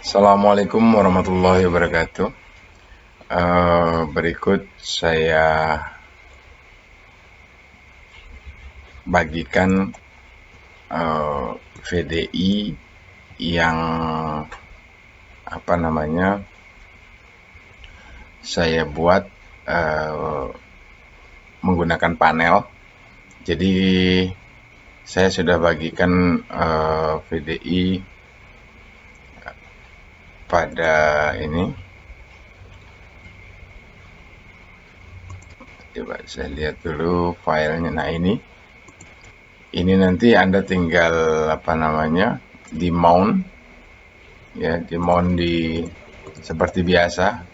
Assalamualaikum warahmatullahi wabarakatuh. Berikut saya bagikan VDI yang saya buat menggunakan panel. Jadi saya sudah bagikan VDI pada ini. Coba saya lihat dulu filenya. Nah, ini nanti Anda tinggal di mount ya, seperti biasa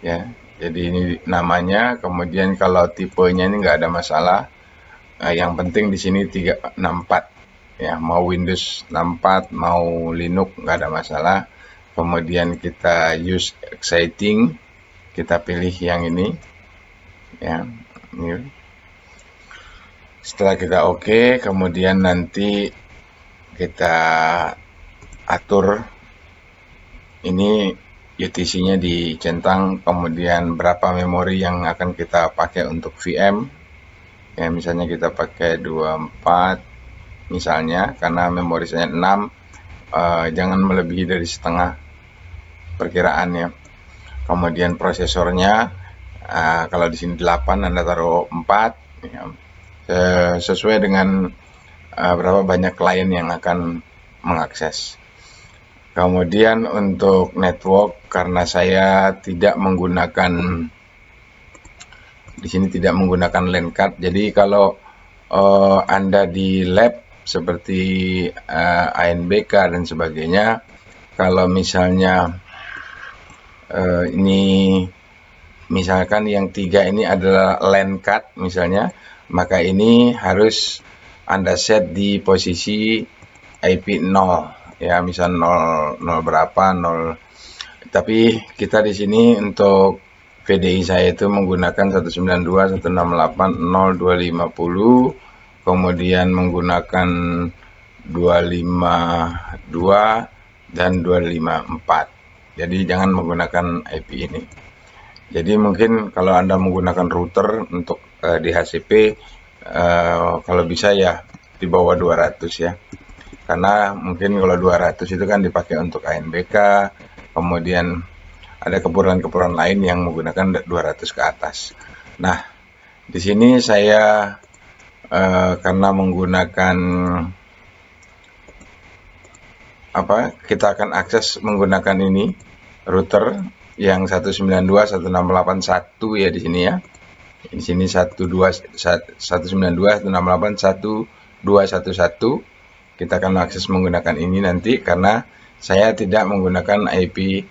ya. Jadi ini namanya, kemudian kalau tipenya ini nggak ada masalah. Yang penting di sini 364 ya, mau Windows 64 mau Linux nggak ada masalah. Kemudian kita use exciting, kita pilih yang ini ya. Ini. Setelah kita oke, kemudian nanti kita atur ini UTC-nya dicentang, kemudian berapa memori yang akan kita pakai untuk VM. Ya, misalnya kita pakai 24 misalnya, karena memori saya 6, jangan melebihi dari setengah perkiraannya. Kemudian prosesornya, kalau di sini 8, Anda taruh 4 ya. Sesuai dengan berapa banyak klien yang akan mengakses. Kemudian untuk network, karena saya tidak menggunakan di sini LAN card, jadi kalau Anda di lab seperti ANBK dan sebagainya, kalau misalnya ini misalkan yang 3 ini adalah LAN card misalnya, maka ini harus Anda set di posisi IP 0 ya, misal 0 berapa 0. Tapi kita di sini untuk VDI saya itu menggunakan 192.168.0.250, kemudian menggunakan 252 dan 254. Jadi jangan menggunakan IP ini. Jadi mungkin kalau Anda menggunakan router untuk di HCP, kalau bisa ya di bawah 200 ya. Karena mungkin kalau 200 itu kan dipakai untuk ANBK, kemudian ada keperluan-keperluan lain yang menggunakan 200 ke atas. Nah, di sini saya karena menggunakan kita akan akses menggunakan ini router yang 192.168.1 ya di sini ya. Di sini 192.168.1.211. Kita akan akses menggunakan ini nanti karena saya tidak menggunakan IP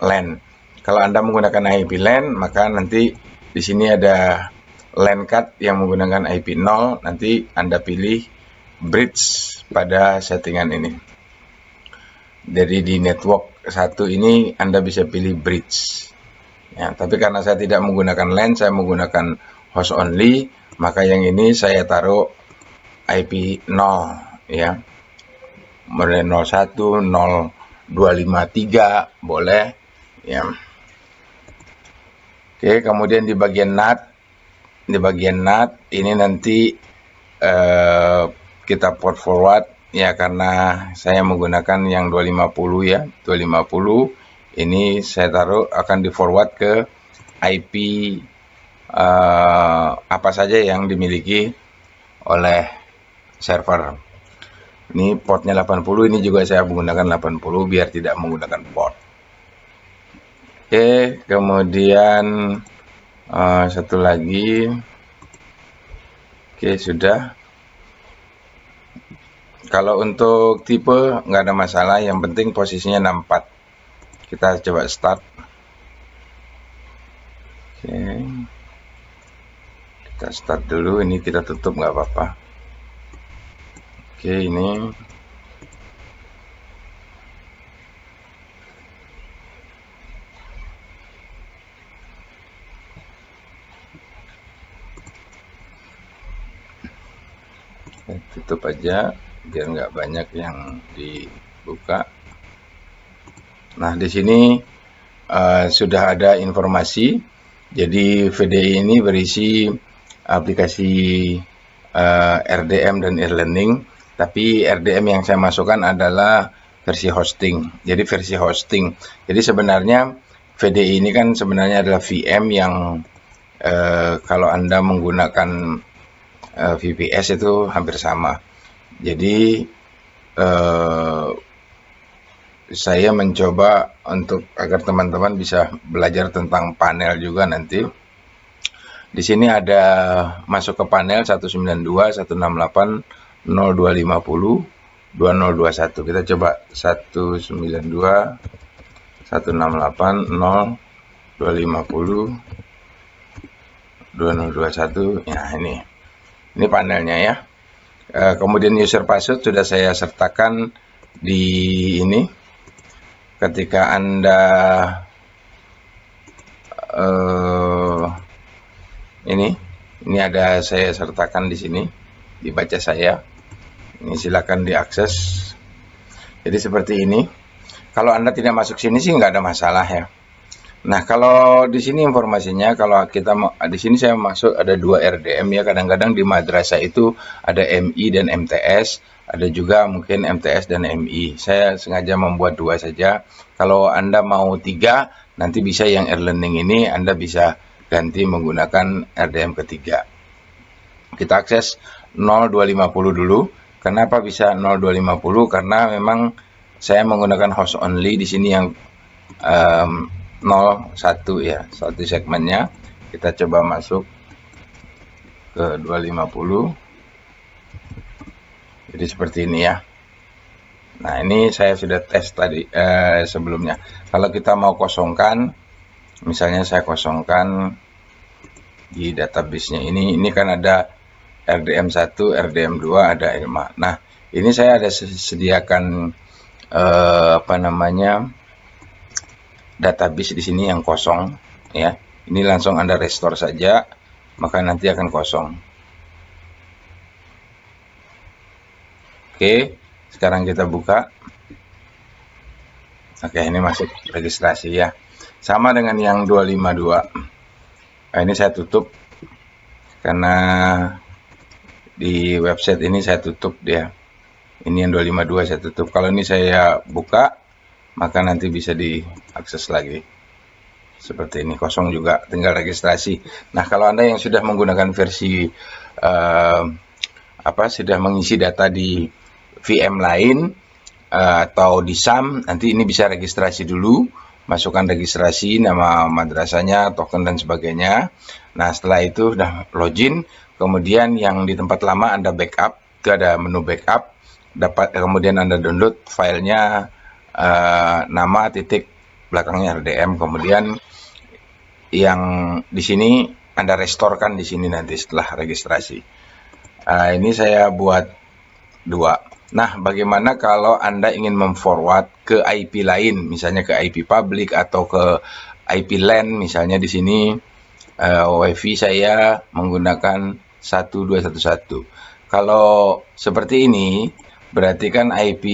LAN. Kalau Anda menggunakan IP LAN, maka nanti di sini ada LAN card yang menggunakan IP 0, nanti Anda pilih bridge pada settingan ini. Jadi di network 1 ini Anda bisa pilih bridge. Ya, tapi karena saya tidak menggunakan LAN, saya menggunakan host only, maka yang ini saya taruh IP 0 ya. Mulai 01, 0253 boleh ya. Oke, kemudian di bagian NAT ini nanti kita port forward ya, karena saya menggunakan yang 250 ya. 250 ini saya taruh akan di forward ke IP apa saja yang dimiliki oleh server. Ini portnya 80, ini juga saya menggunakan 80 biar tidak menggunakan port. Oke, kemudian satu lagi. Oke, sudah. Kalau untuk tipe nggak ada masalah, yang penting posisinya 64. Kita coba start. Oke. Kita start dulu, ini kita tutup nggak apa-apa. Oke, ini. Tutup aja biar nggak banyak yang dibuka. Nah, di sini sudah ada informasi. Jadi VDI ini berisi aplikasi RDM dan e-learning, tapi RDM yang saya masukkan adalah versi hosting. Jadi versi hosting. Jadi sebenarnya VDI ini kan sebenarnya adalah VM yang kalau Anda menggunakan VPS itu hampir sama. Jadi saya mencoba untuk agar teman-teman bisa belajar tentang panel juga nanti. Di sini ada masuk ke panel 192, 168, 0250, 2021. Kita coba 192, 168, 0, 250, 2021. Ya, ini panelnya ya. Kemudian user password sudah saya sertakan di ini. Ketika Anda ini ada saya sertakan di sini, dibaca saya. Ini silakan diakses. Jadi seperti ini. Kalau Anda tidak masuk sini sih nggak ada masalah ya. Nah, kalau di sini informasinya, kalau kita di sini saya masuk ada 2 RDM ya. Kadang-kadang di madrasah itu ada MI dan MTS, ada juga mungkin MTS dan MI. Saya sengaja membuat 2 saja. Kalau Anda mau 3, nanti bisa yang e-learning ini Anda bisa ganti menggunakan RDM ketiga. Kita akses 0250 dulu. Kenapa bisa 0250? Karena memang saya menggunakan host only di sini yang 01 ya, satu segmennya. Kita coba masuk ke 250. Jadi seperti ini ya. Nah, ini saya sudah tes tadi sebelumnya. Kalau kita mau kosongkan, misalnya saya kosongkan di database-nya ini kan ada RDM1, RDM2, ada EMA. Nah, ini saya ada sediakan database di sini yang kosong ya. Ini langsung Anda restore saja, maka nanti akan kosong. Oke, sekarang kita buka. Oke, ini masuk registrasi ya. Sama dengan yang 252. Nah, ini saya tutup karena di website ini saya tutup dia. Ini yang 252 saya tutup. Kalau ini saya buka, maka nanti bisa diakses lagi. Seperti ini, kosong juga, tinggal registrasi. Nah, kalau Anda yang sudah menggunakan versi sudah mengisi data di VM lain atau di SAM, nanti ini bisa registrasi dulu, masukkan registrasi, nama madrasahnya, token dan sebagainya. Nah, setelah itu sudah login, kemudian yang di tempat lama Anda backup, itu ada menu backup, kemudian Anda download filenya, nama titik belakangnya RDM, kemudian yang di sini Anda restorekan di sini nanti setelah registrasi. Ini saya buat 2. Nah, bagaimana kalau Anda ingin memforward ke IP lain, misalnya ke IP public atau ke IP LAN, misalnya di sini WiFi saya menggunakan 1211. Kalau seperti ini, berarti kan IP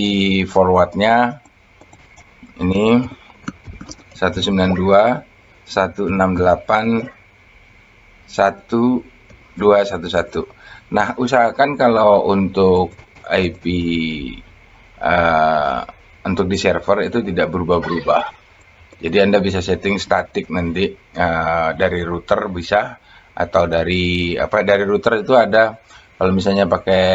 forwardnya ini 192, 168, 1211. Nah, usahakan kalau untuk IP untuk di server itu tidak berubah-berubah. Jadi Anda bisa setting statik nanti dari router bisa, atau dari router itu ada, kalau misalnya pakai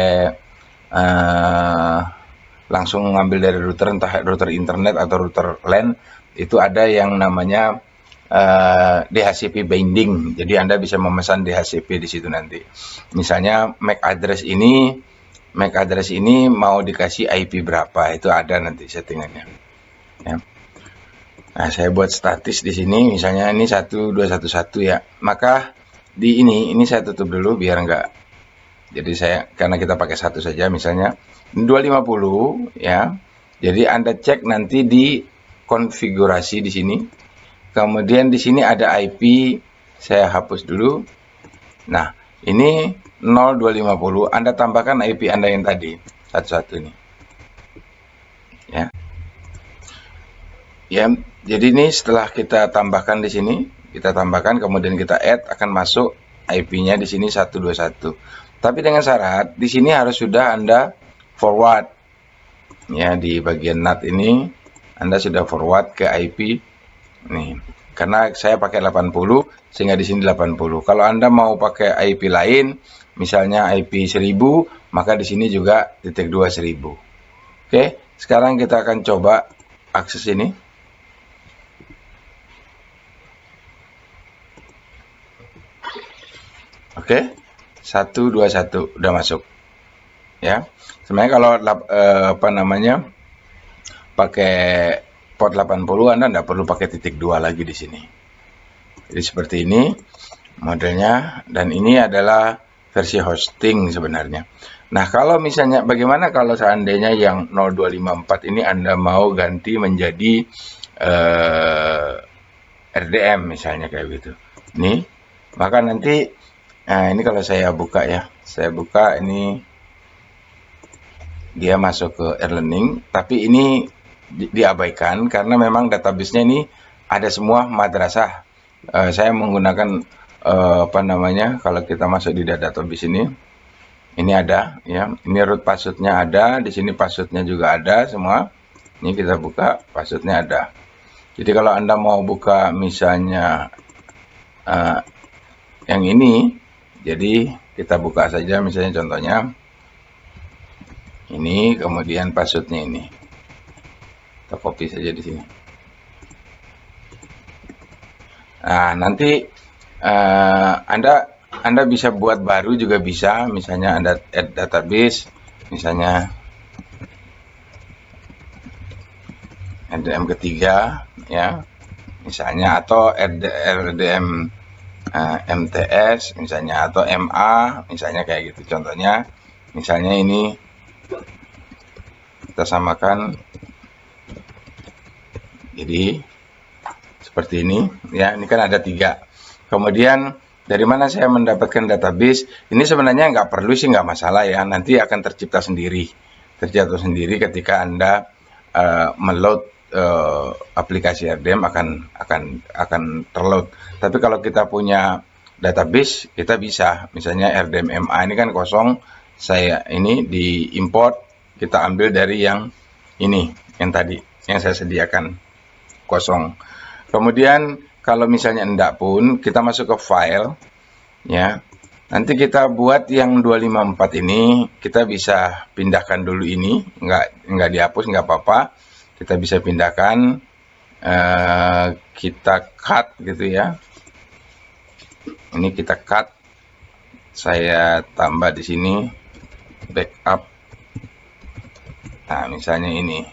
langsung ngambil dari router, entah router internet atau router LAN, itu ada yang namanya DHCP binding. Jadi Anda bisa memesan DHCP di situ nanti. Misalnya MAC address ini mau dikasih IP berapa, itu ada nanti settingannya. Ya. Nah, saya buat statis di sini, misalnya ini 1211 ya. Maka di ini saya tutup dulu biar enggak. Jadi karena kita pakai satu saja, misalnya 250 ya. Jadi Anda cek nanti di konfigurasi di sini. Kemudian di sini ada IP, saya hapus dulu. Nah, ini 0250, Anda tambahkan IP Anda yang tadi, 11 ini. Ya. Ya, jadi ini setelah kita tambahkan di sini, kita tambahkan kemudian kita add, akan masuk IP-nya di sini 121. Tapi dengan syarat di sini harus sudah Anda forward. Ya, di bagian NAT ini Anda sudah forward ke IP nih. Karena saya pakai 80 sehingga di sini 80. Kalau Anda mau pakai IP lain, misalnya IP 1000, maka di sini juga titik 2 1000. Oke, sekarang kita akan coba akses ini. Oke, 121 udah masuk. Ya, sebenarnya kalau apa namanya pakai port 80 Anda nggak perlu pakai titik 2 lagi di sini. Jadi seperti ini modelnya, dan ini adalah versi hosting sebenarnya. Nah, kalau misalnya bagaimana kalau seandainya yang 0254 ini Anda mau ganti menjadi RDM misalnya kayak gitu. Nih, maka nanti ini kalau saya buka ya, saya buka ini dia masuk ke e-learning, tapi ini diabaikan karena memang database-nya ini ada semua madrasah. Saya menggunakan apa namanya, kalau kita masuk di database ini ada ya, ini root password-nya ada, di sini password-nya juga ada semua. Ini kita buka, password-nya ada. Jadi kalau Anda mau buka misalnya yang ini, jadi kita buka saja misalnya contohnya ini, kemudian password-nya ini. Kita copy saja di sini. Nah, nanti Anda bisa buat baru juga bisa, misalnya Anda add database, misalnya RDM ketiga ya, misalnya, atau RDM MTS misalnya, atau MA misalnya kayak gitu. Contohnya misalnya ini kita samakan, jadi seperti ini ya, ini kan ada 3. Kemudian dari mana saya mendapatkan database ini? Sebenarnya nggak perlu sih, nggak masalah ya, nanti akan tercipta sendiri ketika Anda meload aplikasi RDM akan terload. Tapi kalau kita punya database, kita bisa misalnya RDM MA ini kan kosong, saya ini di import, kita ambil dari yang ini, yang tadi yang saya sediakan kosong. Kemudian kalau misalnya enggak pun, kita masuk ke file ya. Nanti kita buat yang 254 ini, kita bisa pindahkan dulu ini, nggak dihapus, nggak apa-apa. Kita bisa pindahkan, kita cut gitu ya. Ini kita cut, saya tambah di sini backup. Nah, misalnya ini.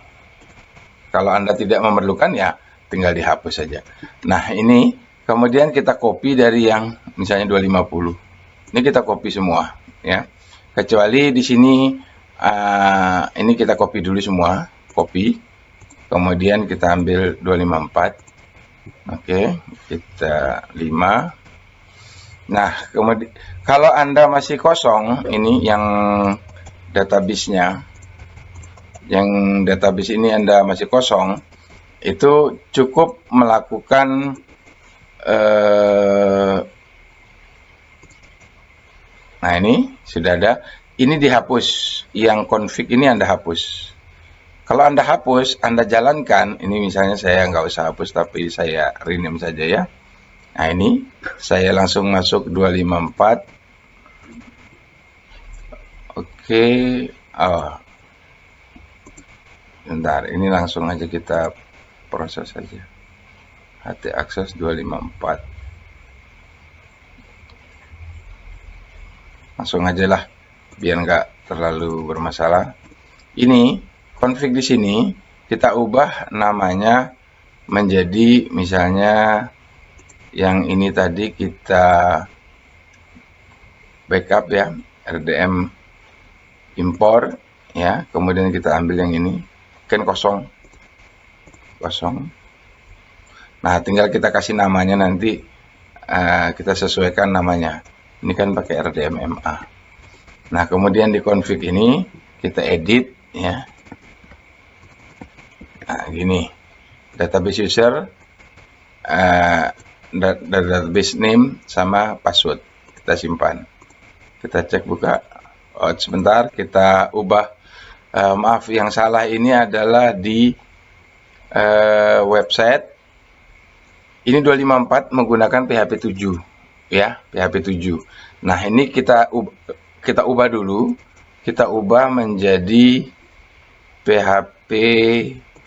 Kalau Anda tidak memerlukan ya tinggal dihapus saja. Nah, ini kemudian kita copy dari yang misalnya 250. Ini kita copy semua ya. Kecuali di sini ini kita copy dulu semua, copy. Kemudian kita ambil 254. Oke, kita 5. Nah, kemudian kalau Anda masih kosong, ini yang database-nya, yang database ini Anda masih kosong, itu cukup melakukan nah ini sudah ada, ini dihapus, yang config ini Anda hapus. Kalau Anda hapus, Anda jalankan, ini misalnya saya nggak usah hapus, tapi saya rename saja ya. Nah ini, saya langsung masuk 254. Oke, bentar, ini langsung aja kita proses saja. HT Access 254. Langsung aja lah, biar nggak terlalu bermasalah. Ini config di sini kita ubah namanya menjadi misalnya yang ini tadi kita backup ya, RDM import ya, kemudian kita ambil yang ini kan kosong. Nah, tinggal kita kasih namanya nanti, kita sesuaikan namanya. Ini kan pakai RDM MA. Nah, kemudian di config ini kita edit ya. Nah, gini. database user, database name sama password. Kita simpan. Kita cek buka. Oh, sebentar, kita ubah. Maaf, yang salah ini adalah di website. Ini 254 menggunakan PHP 7 ya, PHP 7. Nah, ini kita ubah dulu. Kita ubah menjadi PHP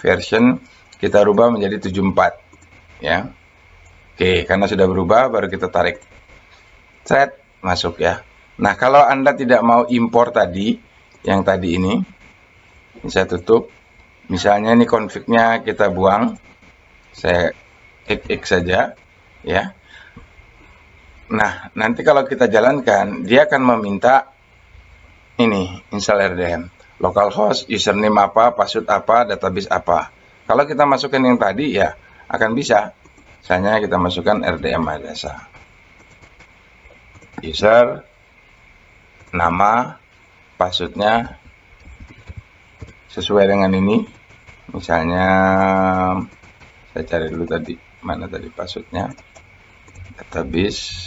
version, kita rubah menjadi 74 ya. Oke, karena sudah berubah baru kita tarik. Thread masuk ya. Nah, kalau Anda tidak mau impor tadi, yang tadi ini saya tutup. Misalnya ini config-nya kita buang. Saya X saja ya. Nah, nanti kalau kita jalankan, dia akan meminta ini, install RDM. Localhost, username apa, password apa, database apa. Kalau kita masukkan yang tadi ya akan bisa. Misalnya kita masukkan RDM Adasa. User, nama, passwordnya sesuai dengan ini. Misalnya saya cari dulu tadi, mana tadi passwordnya, database.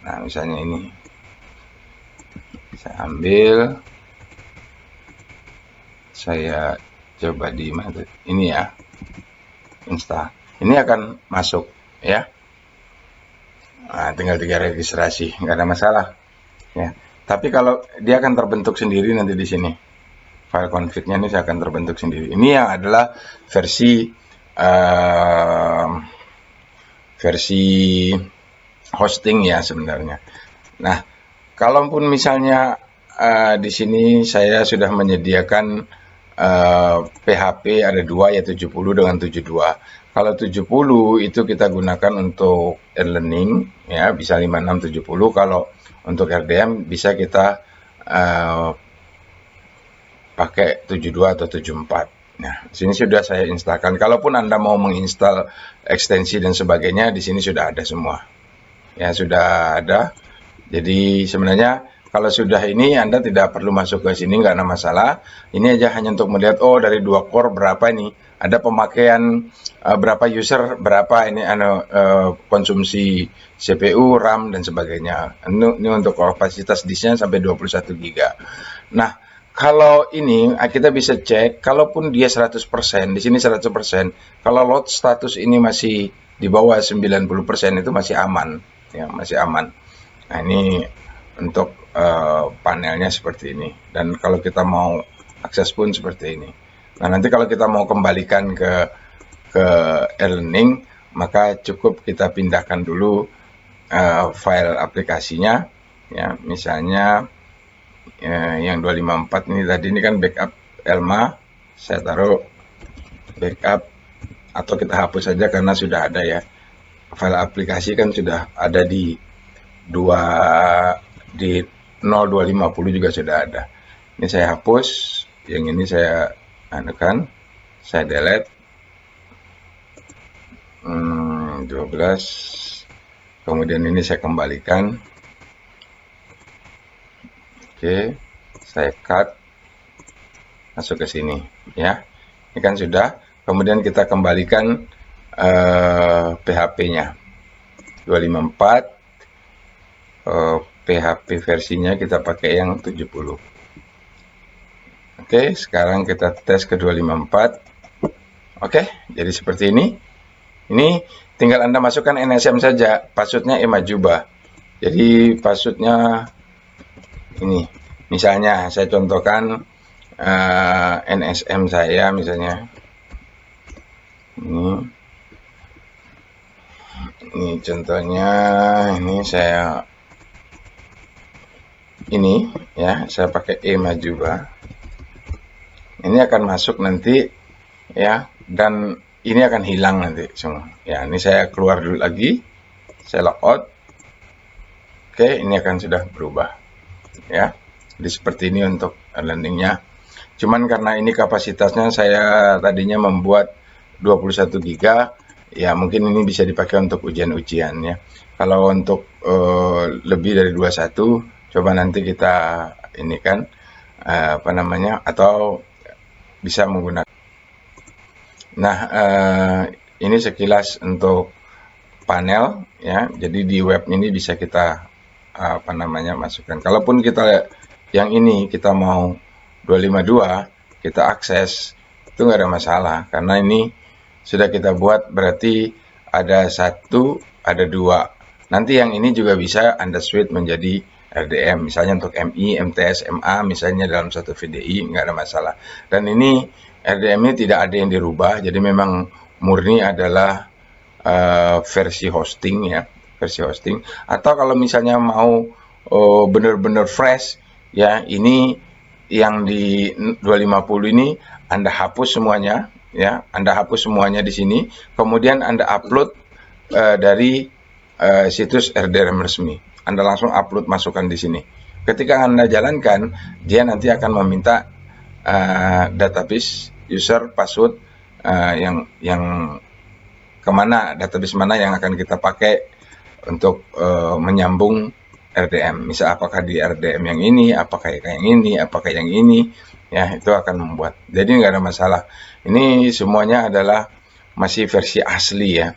Nah, misalnya ini saya ambil, saya coba di mana ini ya, install. Ini akan masuk ya. Nah, tinggal 3 registrasi, nggak ada masalah ya. Tapi kalau dia akan terbentuk sendiri nanti di sini, file config-nya ini akan terbentuk sendiri. Ini yang adalah versi hosting ya sebenarnya. Nah, kalaupun misalnya di sini saya sudah menyediakan PHP ada 2 ya, 70 dengan 72. Kalau 70 itu kita gunakan untuk e-learning ya, bisa 5670. Kalau untuk RDM bisa kita pakai 72 atau 74. Nah, di sini sudah saya instalkan. Kalaupun Anda mau menginstal ekstensi dan sebagainya, di sini sudah ada semua. Ya, sudah ada. Jadi sebenarnya kalau sudah ini Anda tidak perlu masuk ke sini, nggak ada masalah. Ini aja hanya untuk melihat, oh dari 2 core berapa ini. Ada pemakaian berapa user, berapa ini konsumsi CPU, RAM, dan sebagainya. Ini untuk kapasitas disknya sampai 21 GB. Nah, kalau ini kita bisa cek, kalaupun dia 100%, di sini 100%, kalau load status ini masih di bawah 90% itu masih aman. Ya, masih aman. Nah, ini untuk panelnya seperti ini. Dan kalau kita mau akses pun seperti ini. Nah, nanti kalau kita mau kembalikan ke e-learning, maka cukup kita pindahkan dulu file aplikasinya. Ya, misalnya yang 254 ini tadi ini kan backup Elma. Saya taruh backup atau kita hapus saja karena sudah ada ya. File aplikasi kan sudah ada di 0250 juga sudah ada. Ini saya hapus, yang ini saya anukan, saya delete 12, kemudian ini saya kembalikan. Oke, saya cut, masuk ke sini ya. Ini kan sudah. Kemudian kita kembalikan PHP-nya 254. PHP versinya kita pakai yang 70. Oke, sekarang kita tes ke 254. Oke, jadi seperti ini. Ini tinggal Anda masukkan NSM saja, passwordnya Emajuba. Jadi passwordnya ini. Misalnya saya contohkan NSM saya misalnya. Ini contohnya, ini saya saya pakai Emajuba. Ini akan masuk nanti ya, dan ini akan hilang nanti semua. Ya, ini saya keluar dulu lagi, saya logout. Oke, ini akan sudah berubah. Ya, jadi seperti ini untuk landingnya. Cuman karena ini kapasitasnya saya tadinya membuat 21 GB, ya mungkin ini bisa dipakai untuk ujian-ujian ya. Kalau untuk lebih dari 21, coba nanti kita ini kan atau bisa menggunakan. Nah, ini sekilas untuk panel ya. Jadi di web ini bisa kita masukkan. Kalaupun kita yang ini kita mau 252, kita akses itu nggak ada masalah karena ini sudah kita buat, berarti ada satu, ada dua. Nanti yang ini juga bisa Anda switch menjadi RDM, misalnya untuk MI, MTS, MA, misalnya dalam satu VDI, nggak ada masalah. Dan ini RDM ini tidak ada yang dirubah, jadi memang murni adalah versi hosting ya, versi hosting. Atau kalau misalnya mau benar-benar fresh ya, ini yang di 250 ini Anda hapus semuanya ya, Anda hapus semuanya di sini, kemudian Anda upload dari situs RDM resmi. Anda langsung upload, masukkan di sini. Ketika Anda jalankan, dia nanti akan meminta database user password yang kemana, database mana yang akan kita pakai untuk menyambung RDM. Misal apakah di RDM yang ini, apakah yang ini, apakah yang ini, ya itu akan membuat. Jadi nggak ada masalah. Ini semuanya adalah masih versi asli ya,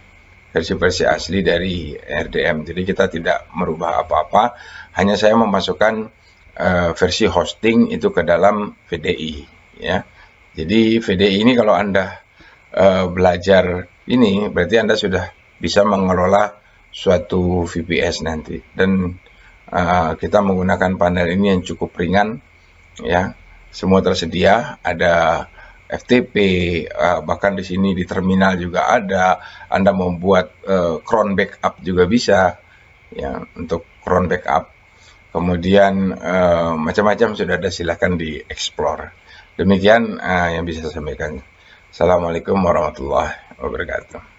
versi asli dari RDM. Jadi kita tidak merubah apa-apa, hanya saya memasukkan versi hosting itu ke dalam VDI ya. Jadi VDI ini kalau Anda belajar ini, berarti Anda sudah bisa mengelola suatu VPS nanti. Dan kita menggunakan panel ini yang cukup ringan ya. Semua tersedia, ada FTP, bahkan di sini di terminal juga ada. Anda membuat cron backup juga bisa ya, untuk cron backup. Kemudian macam-macam sudah ada, silahkan di explore. Demikian yang bisa saya sampaikan. Assalamualaikum warahmatullahi wabarakatuh.